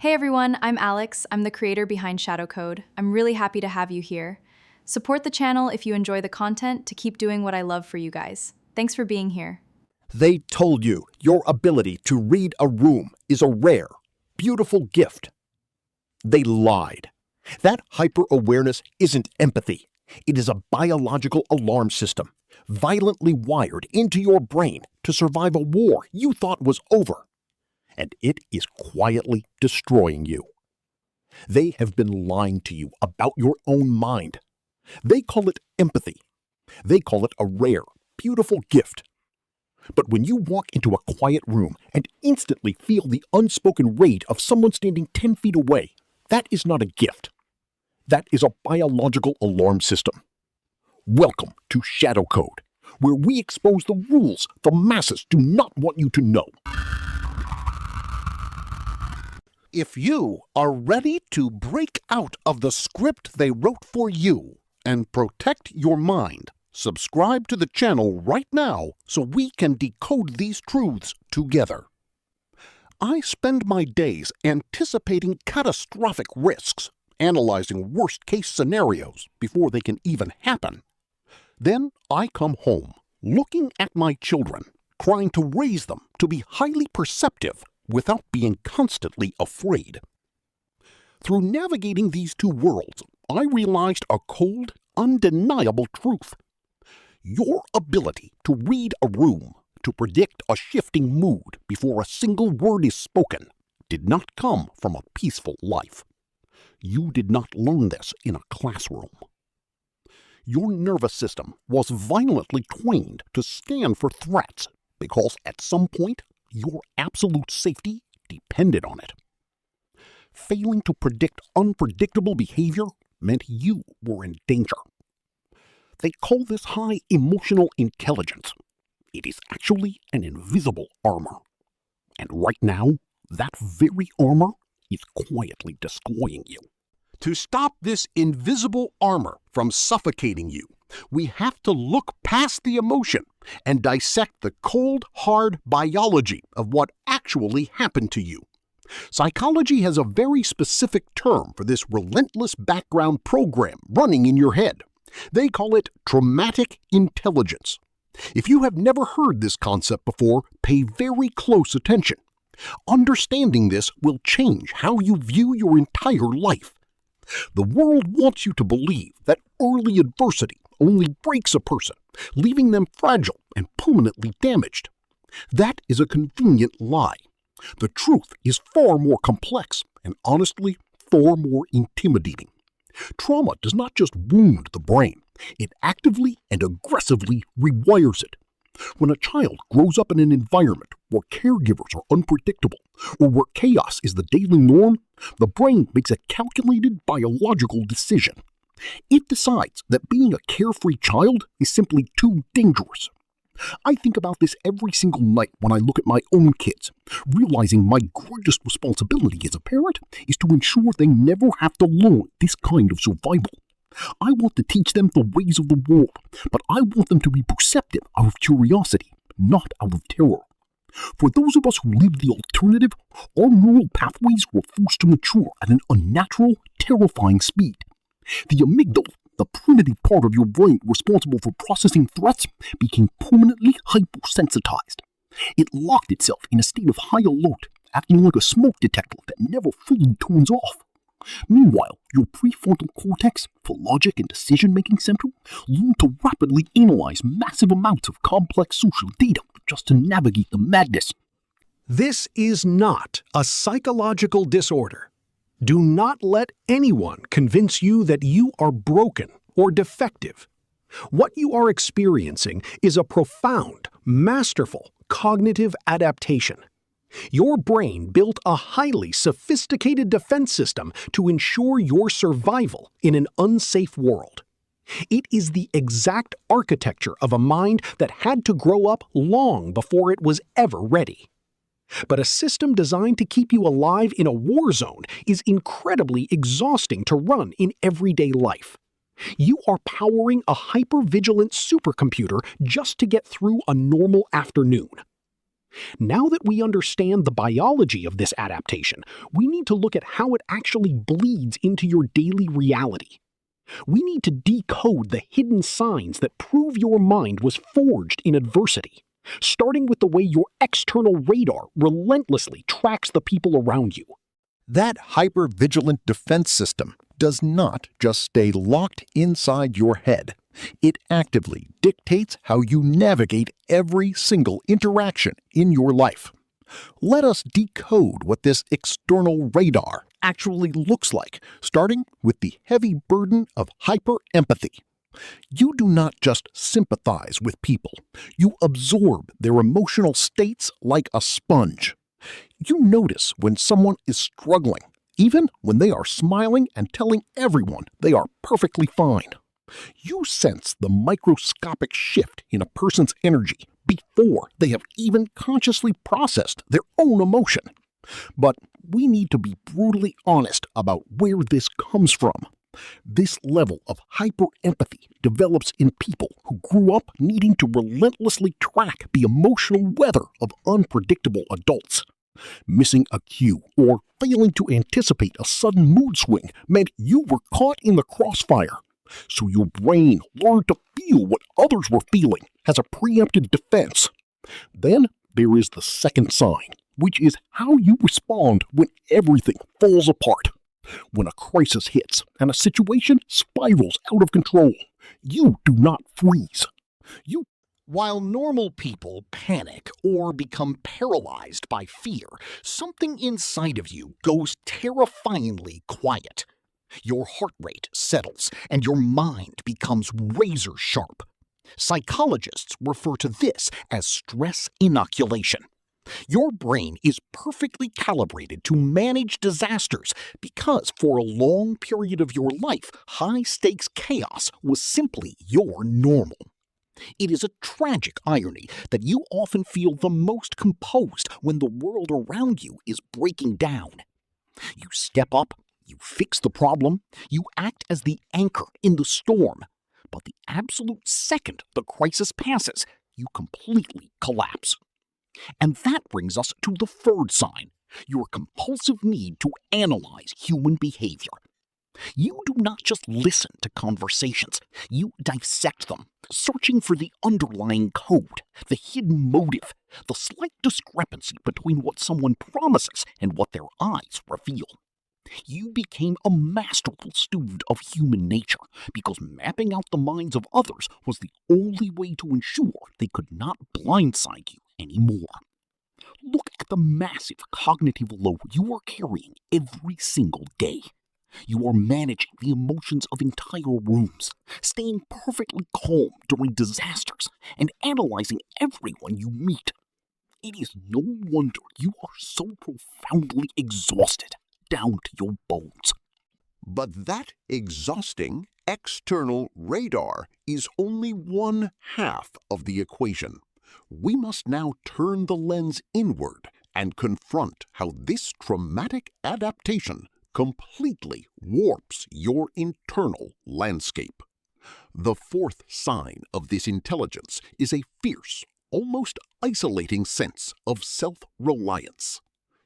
Hey everyone, I'm Alex. I'm the creator behind Shadow Code. I'm really happy to have you here. Support the channel if you enjoy the content to keep doing what I love for you guys. Thanks for being here. They told you your ability to read a room is a rare, beautiful gift. They lied. That hyper-awareness isn't empathy. It is a biological alarm system, violently wired into your brain to survive a war you thought was over. And it is quietly destroying you. They have been lying to you about your own mind. They call it empathy. They call it a rare, beautiful gift. But when you walk into a quiet room and instantly feel the unspoken rage of someone standing 10 feet away, that is not a gift. That is a biological alarm system. Welcome to Shadow Code, where we expose the rules the masses do not want you to know. If you are ready to break out of the script they wrote for you and protect your mind, subscribe to the channel right now so we can decode these truths together. I spend my days anticipating catastrophic risks, analyzing worst-case scenarios before they can even happen. Then I come home, looking at my children, trying to raise them to be highly perceptive without being constantly afraid. Through navigating these two worlds, I realized a cold, undeniable truth. Your ability to read a room, to predict a shifting mood before a single word is spoken, did not come from a peaceful life. You did not learn this in a classroom. Your nervous system was violently trained to scan for threats because at some point, your absolute safety depended on it. Failing to predict unpredictable behavior meant you were in danger. They call this high emotional intelligence. It is actually an invisible armor. And right now, that very armor is quietly destroying you. To stop this invisible armor from suffocating you, we have to look past the emotion and dissect the cold, hard biology of what actually happened to you. Psychology has a very specific term for this relentless background program running in your head. They call it traumatic intelligence. If you have never heard this concept before, pay very close attention. Understanding this will change how you view your entire life. The world wants you to believe that early adversity only breaks a person, leaving them fragile and permanently damaged. That is a convenient lie. The truth is far more complex and, honestly, far more intimidating. Trauma does not just wound the brain, it actively and aggressively rewires it. When a child grows up in an environment where caregivers are unpredictable or where chaos is the daily norm, the brain makes a calculated biological decision. It decides that being a carefree child is simply too dangerous. I think about this every single night when I look at my own kids, realizing my greatest responsibility as a parent is to ensure they never have to learn this kind of survival. I want to teach them the ways of the world, but I want them to be perceptive out of curiosity, not out of terror. For those of us who live the alternative, our neural pathways were forced to mature at an unnatural, terrifying speed. The amygdala, the primitive part of your brain responsible for processing threats, became permanently hypersensitized. It locked itself in a state of high alert, acting like a smoke detector that never fully turns off. Meanwhile, your prefrontal cortex, the logic and decision-making center, learned to rapidly analyze massive amounts of complex social data just to navigate the madness. This is not a psychological disorder. Do not let anyone convince you that you are broken or defective. What you are experiencing is a profound, masterful cognitive adaptation. Your brain built a highly sophisticated defense system to ensure your survival in an unsafe world. It is the exact architecture of a mind that had to grow up long before it was ever ready. But a system designed to keep you alive in a war zone is incredibly exhausting to run in everyday life. You are powering a hyper-vigilant supercomputer just to get through a normal afternoon. Now that we understand the biology of this adaptation, we need to look at how it actually bleeds into your daily reality. We need to decode the hidden signs that prove your mind was forged in adversity, starting with the way your external radar relentlessly tracks the people around you. That hypervigilant defense system does not just stay locked inside your head. It actively dictates how you navigate every single interaction in your life. Let us decode what this external radar actually looks like, starting with the heavy burden of hyperempathy. You do not just sympathize with people. You absorb their emotional states like a sponge. You notice when someone is struggling, even when they are smiling and telling everyone they are perfectly fine. You sense the microscopic shift in a person's energy before they have even consciously processed their own emotion. But we need to be brutally honest about where this comes from. This level of hyperempathy develops in people who grew up needing to relentlessly track the emotional weather of unpredictable adults. Missing a cue or failing to anticipate a sudden mood swing meant you were caught in the crossfire. So your brain learned to feel what others were feeling as a preemptive defense. Then there is the second sign, which is how you respond when everything falls apart. When a crisis hits and a situation spirals out of control, you do not freeze. While normal people panic or become paralyzed by fear, something inside of you goes terrifyingly quiet. Your heart rate settles and your mind becomes razor sharp. Psychologists refer to this as stress inoculation. Your brain is perfectly calibrated to manage disasters because for a long period of your life, high-stakes chaos was simply your normal. It is a tragic irony that you often feel the most composed when the world around you is breaking down. You step up, you fix the problem, you act as the anchor in the storm, but the absolute second the crisis passes, you completely collapse. And that brings us to the third sign, your compulsive need to analyze human behavior. You do not just listen to conversations, you dissect them, searching for the underlying code, the hidden motive, the slight discrepancy between what someone promises and what their eyes reveal. You became a masterful student of human nature because mapping out the minds of others was the only way to ensure they could not blindside you anymore. Look at the massive cognitive load you are carrying every single day. You are managing the emotions of entire rooms, staying perfectly calm during disasters, and analyzing everyone you meet. It is no wonder you are so profoundly exhausted down to your bones. But that exhausting external radar is only one half of the equation. We must now turn the lens inward and confront how this traumatic adaptation completely warps your internal landscape. The fourth sign of this intelligence is a fierce, almost isolating sense of self-reliance.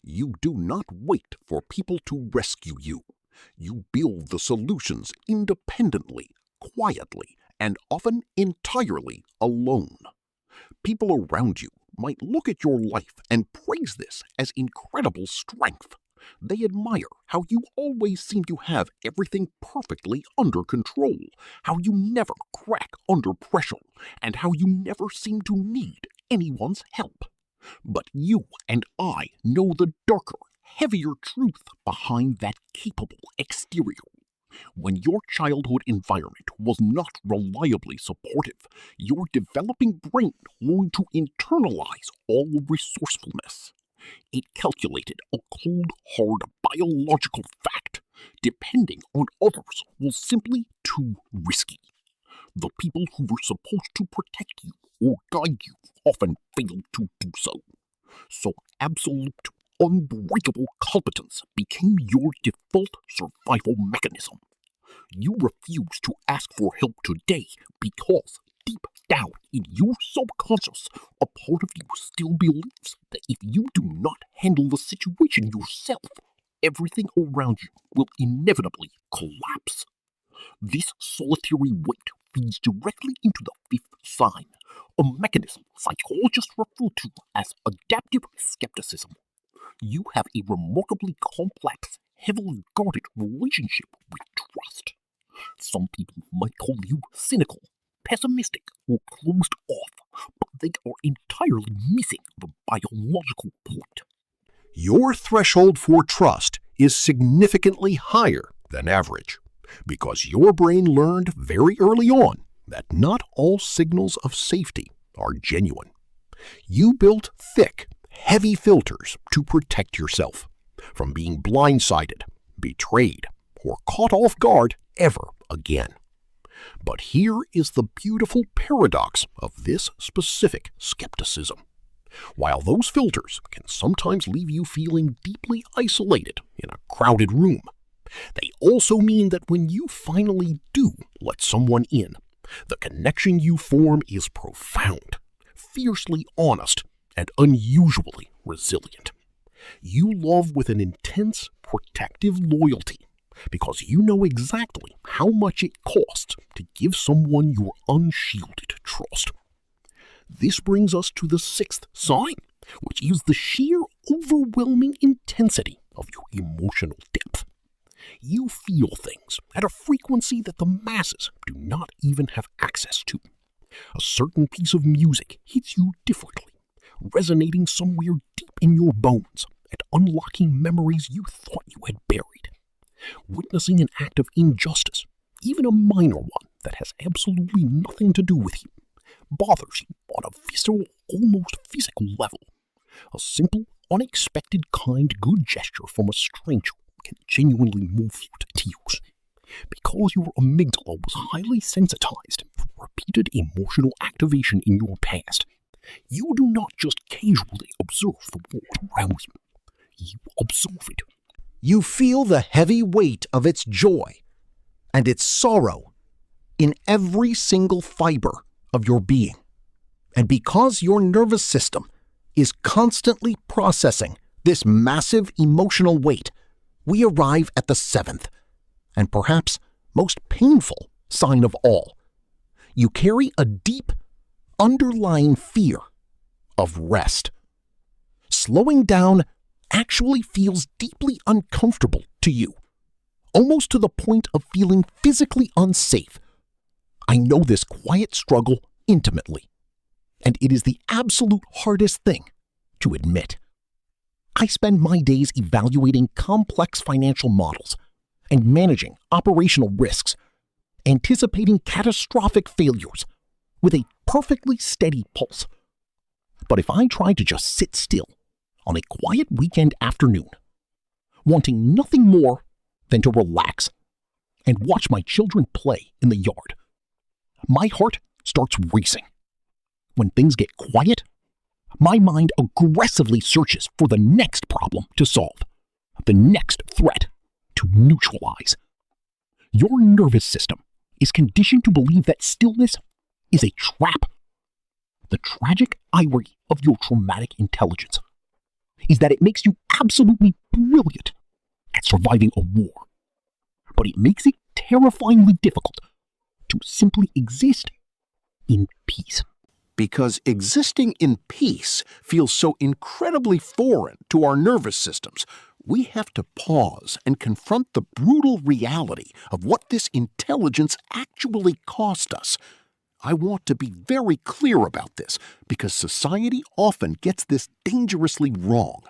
You do not wait for people to rescue you. You build the solutions independently, quietly, and often entirely alone. People around you might look at your life and praise this as incredible strength. They admire how you always seem to have everything perfectly under control, how you never crack under pressure, and how you never seem to need anyone's help. But you and I know the darker, heavier truth behind that capable exterior. When your childhood environment was not reliably supportive, your developing brain learned to internalize all resourcefulness. It calculated a cold, hard biological fact. Depending on others was simply too risky. The people who were supposed to protect you or guide you often failed to do so. So absolute, unbreakable competence became your default survival mechanism. You refuse to ask for help today because deep down in your subconscious, a part of you still believes that if you do not handle the situation yourself, everything around you will inevitably collapse. This solitary weight feeds directly into the fifth sign, a mechanism psychologists refer to as adaptive skepticism. You have a remarkably complex, heavily guarded relationship with trust. Some people might call you cynical, pessimistic, or closed off, but they are entirely missing the biological point. Your threshold for trust is significantly higher than average because your brain learned very early on that not all signals of safety are genuine. You built thick, heavy filters to protect yourself from being blindsided, betrayed, or caught off guard ever again. But here is the beautiful paradox of this specific skepticism. While those filters can sometimes leave you feeling deeply isolated in a crowded room, they also mean that when you finally do let someone in, the connection you form is profound, fiercely honest, and unusually resilient. You love with an intense, protective loyalty because you know exactly how much it costs to give someone your unshielded trust. This brings us to the sixth sign, which is the sheer overwhelming intensity of your emotional depth. You feel things at a frequency that the masses do not even have access to. A certain piece of music hits you differently, resonating somewhere deep in your bones and unlocking memories you thought you had buried. Witnessing an act of injustice, even a minor one that has absolutely nothing to do with you, bothers you on a visceral, almost physical level. A simple, unexpected, kind, good gesture from a stranger can genuinely move you to tears. Because your amygdala was highly sensitized for repeated emotional activation in your past, you do not just casually observe the world around you. You observe it. You feel the heavy weight of its joy and its sorrow in every single fiber of your being. And because your nervous system is constantly processing this massive emotional weight, we arrive at the seventh, and perhaps most painful sign of all. You carry a deep, underlying fear of rest. Slowing down actually feels deeply uncomfortable to you, almost to the point of feeling physically unsafe. I know this quiet struggle intimately, and it is the absolute hardest thing to admit. I spend my days evaluating complex financial models and managing operational risks, anticipating catastrophic failures with a perfectly steady pulse. But if I try to just sit still on a quiet weekend afternoon, wanting nothing more than to relax and watch my children play in the yard, my heart starts racing. When things get quiet, my mind aggressively searches for the next problem to solve, the next threat to neutralize. Your nervous system is conditioned to believe that stillness is a trap. The tragic irony of your traumatic intelligence is that it makes you absolutely brilliant at surviving a war, but it makes it terrifyingly difficult to simply exist in peace. Because existing in peace feels so incredibly foreign to our nervous systems, we have to pause and confront the brutal reality of what this intelligence actually cost us. I want to be very clear about this because society often gets this dangerously wrong.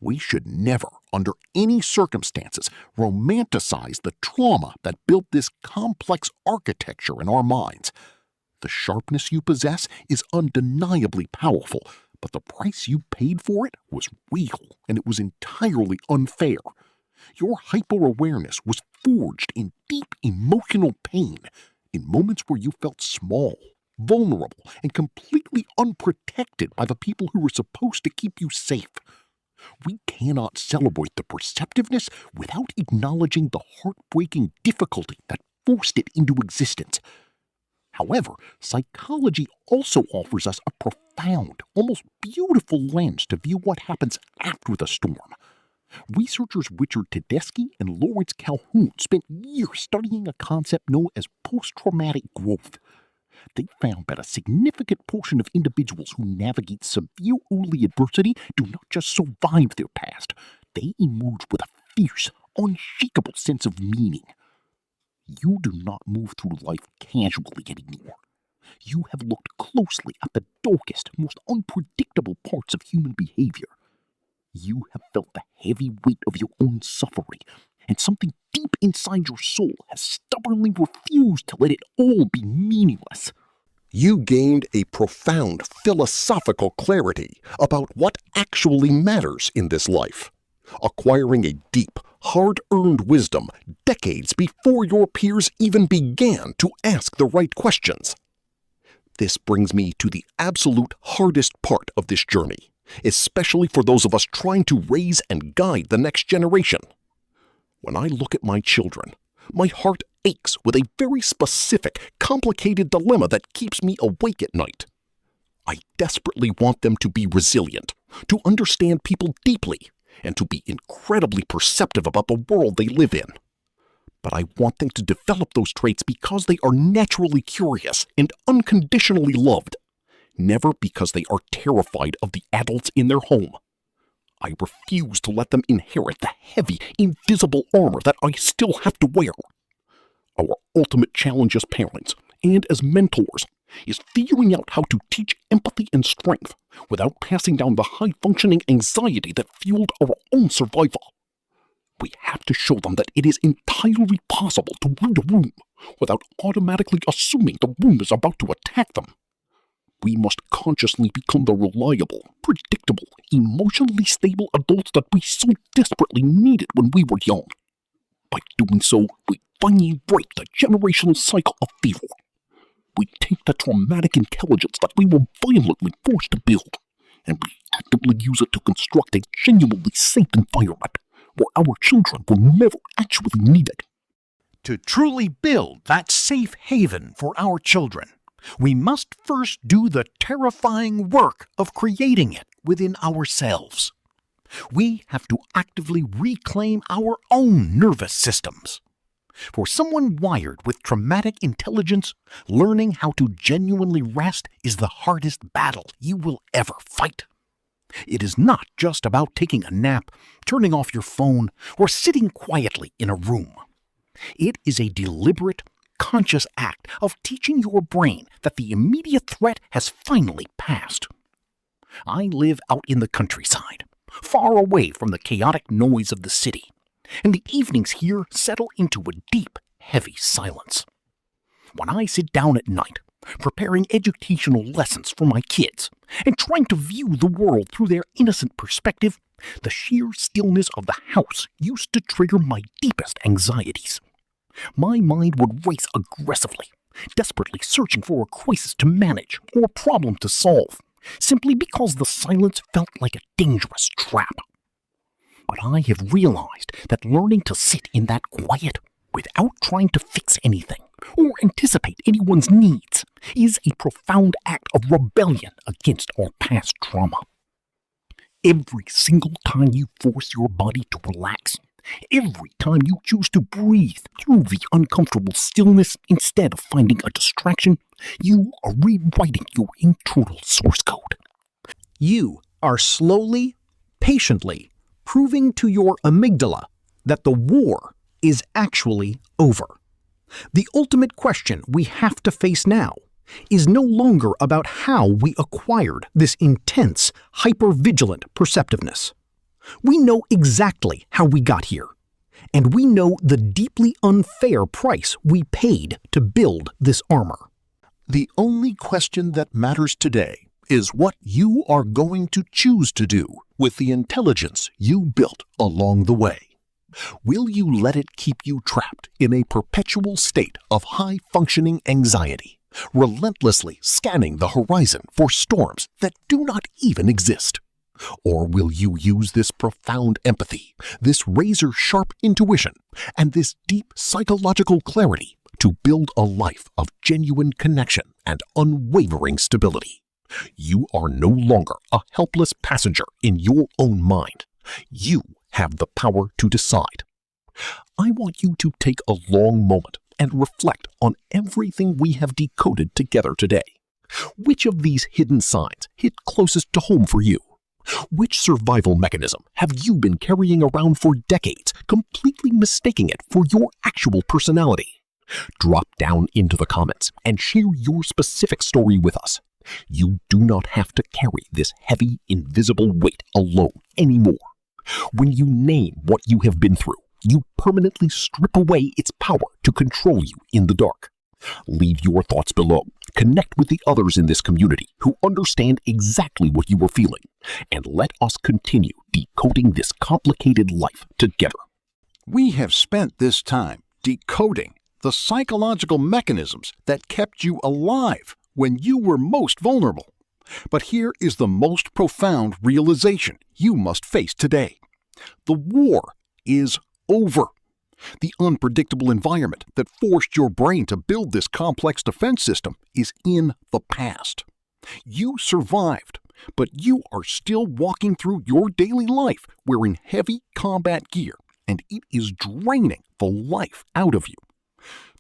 We should never, under any circumstances, romanticize the trauma that built this complex architecture in our minds. The sharpness you possess is undeniably powerful, but the price you paid for it was real, and it was entirely unfair. Your hyper-awareness was forged in deep emotional pain, in moments where you felt small, vulnerable, and completely unprotected by the people who were supposed to keep you safe. We cannot celebrate the perceptiveness without acknowledging the heartbreaking difficulty that forced it into existence. However, psychology also offers us a profound, almost beautiful lens to view what happens after the storm. Researchers Richard Tedeschi and Lawrence Calhoun spent years studying a concept known as post-traumatic growth. They found that a significant portion of individuals who navigate severe early adversity do not just survive their past, they emerge with a fierce, unshakable sense of meaning. You do not move through life casually anymore. You have looked closely at the darkest, most unpredictable parts of human behavior. You have felt the heavy weight of your own suffering, and something deep inside your soul has stubbornly refused to let it all be meaningless. You gained a profound philosophical clarity about what actually matters in this life, acquiring a deep, hard-earned wisdom decades before your peers even began to ask the right questions. This brings me to the absolute hardest part of this journey, especially for those of us trying to raise and guide the next generation. When I look at my children, my heart aches with a very specific, complicated dilemma that keeps me awake at night. I desperately want them to be resilient, to understand people deeply, and to be incredibly perceptive about the world they live in. But I want them to develop those traits because they are naturally curious and unconditionally loved, never because they are terrified of the adults in their home. I refuse to let them inherit the heavy, invisible armor that I still have to wear. Our ultimate challenge as parents and as mentors is figuring out how to teach empathy and strength without passing down the high-functioning anxiety that fueled our own survival. We have to show them that it is entirely possible to read a room without automatically assuming the room is about to attack them. We must consciously become the reliable, predictable, emotionally stable adults that we so desperately needed when we were young. By doing so, we finally break the generational cycle of fear. We take the traumatic intelligence that we were violently forced to build, and we actively use it to construct a genuinely safe environment where our children will never actually need it. To truly build that safe haven for our children, we must first do the terrifying work of creating it within ourselves. We have to actively reclaim our own nervous systems. For someone wired with traumatic intelligence, learning how to genuinely rest is the hardest battle you will ever fight. It is not just about taking a nap, turning off your phone, or sitting quietly in a room. It is a deliberate, conscious act of teaching your brain that the immediate threat has finally passed. I live out in the countryside, far away from the chaotic noise of the city, and the evenings here settle into a deep, heavy silence. When I sit down at night, preparing educational lessons for my kids, and trying to view the world through their innocent perspective, the sheer stillness of the house used to trigger my deepest anxieties. My mind would race aggressively, desperately searching for a crisis to manage or a problem to solve, simply because the silence felt like a dangerous trap. But I have realized that learning to sit in that quiet without trying to fix anything or anticipate anyone's needs is a profound act of rebellion against our past trauma. Every single time you force your body to relax, every time you choose to breathe through the uncomfortable stillness instead of finding a distraction, you are rewriting your internal source code. You are slowly, patiently proving to your amygdala that the war is actually over. The ultimate question we have to face now is no longer about how we acquired this intense, hyper-vigilant perceptiveness. We know exactly how we got here, and we know the deeply unfair price we paid to build this armor. The only question that matters today is what you are going to choose to do with the intelligence you built along the way. Will you let it keep you trapped in a perpetual state of high-functioning anxiety, relentlessly scanning the horizon for storms that do not even exist? Or will you use this profound empathy, this razor-sharp intuition, and this deep psychological clarity to build a life of genuine connection and unwavering stability. You are no longer a helpless passenger in your own mind. You have the power to decide. I want you to take a long moment and reflect on everything we have decoded together today. Which of these hidden signs hit closest to home for you? Which survival mechanism have you been carrying around for decades, completely mistaking it for your actual personality? Drop down into the comments and share your specific story with us. You do not have to carry this heavy, invisible weight alone anymore. When you name what you have been through, you permanently strip away its power to control you in the dark. Leave your thoughts below. Connect with the others in this community who understand exactly what you are feeling, and let us continue decoding this complicated life together. We have spent this time decoding the psychological mechanisms that kept you alive when you were most vulnerable. But here is the most profound realization you must face today. The war is over. The unpredictable environment that forced your brain to build this complex defense system is in the past. You survived, but you are still walking through your daily life wearing heavy combat gear, and it is draining the life out of you.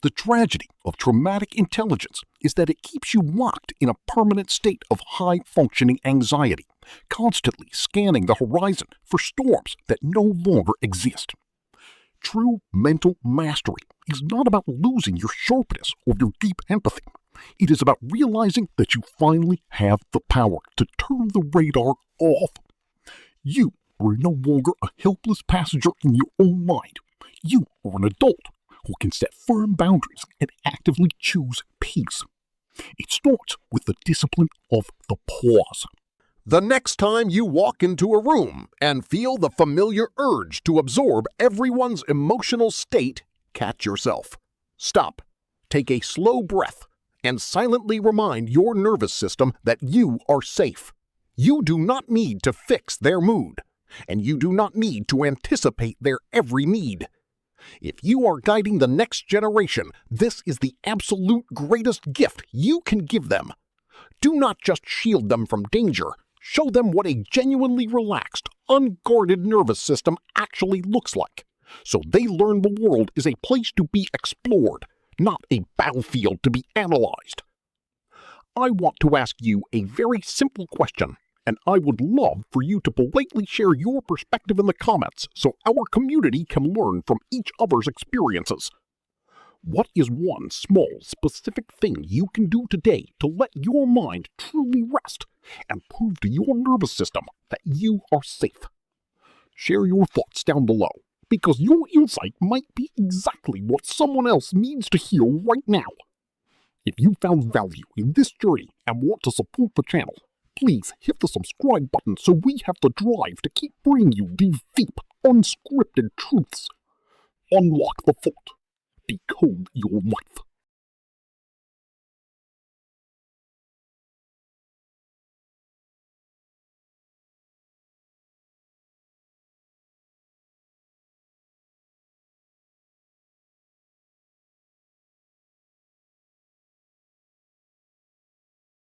The tragedy of traumatic intelligence is that it keeps you locked in a permanent state of high-functioning anxiety, constantly scanning the horizon for storms that no longer exist. True mental mastery is not about losing your sharpness or your deep empathy. It is about realizing that you finally have the power to turn the radar off. You are no longer a helpless passenger in your own mind. You are an adult who can set firm boundaries and actively choose peace. It starts with the discipline of the pause. The next time you walk into a room and feel the familiar urge to absorb everyone's emotional state, catch yourself. Stop, take a slow breath, and silently remind your nervous system that you are safe. You do not need to fix their mood, and you do not need to anticipate their every need. If you are guiding the next generation, this is the absolute greatest gift you can give them. Do not just shield them from danger. Show them what a genuinely relaxed, unguarded nervous system actually looks like, so they learn the world is a place to be explored, not a battlefield to be analyzed. I want to ask you a very simple question, and I would love for you to politely share your perspective in the comments so our community can learn from each other's experiences. What is one small, specific thing you can do today to let your mind truly rest and prove to your nervous system that you are safe? Share your thoughts down below, because your insight might be exactly what someone else needs to hear right now. If you found value in this journey and want to support the channel, please hit the subscribe button so we have the drive to keep bringing you these deep, unscripted truths. Unlock the thought. Decode your life.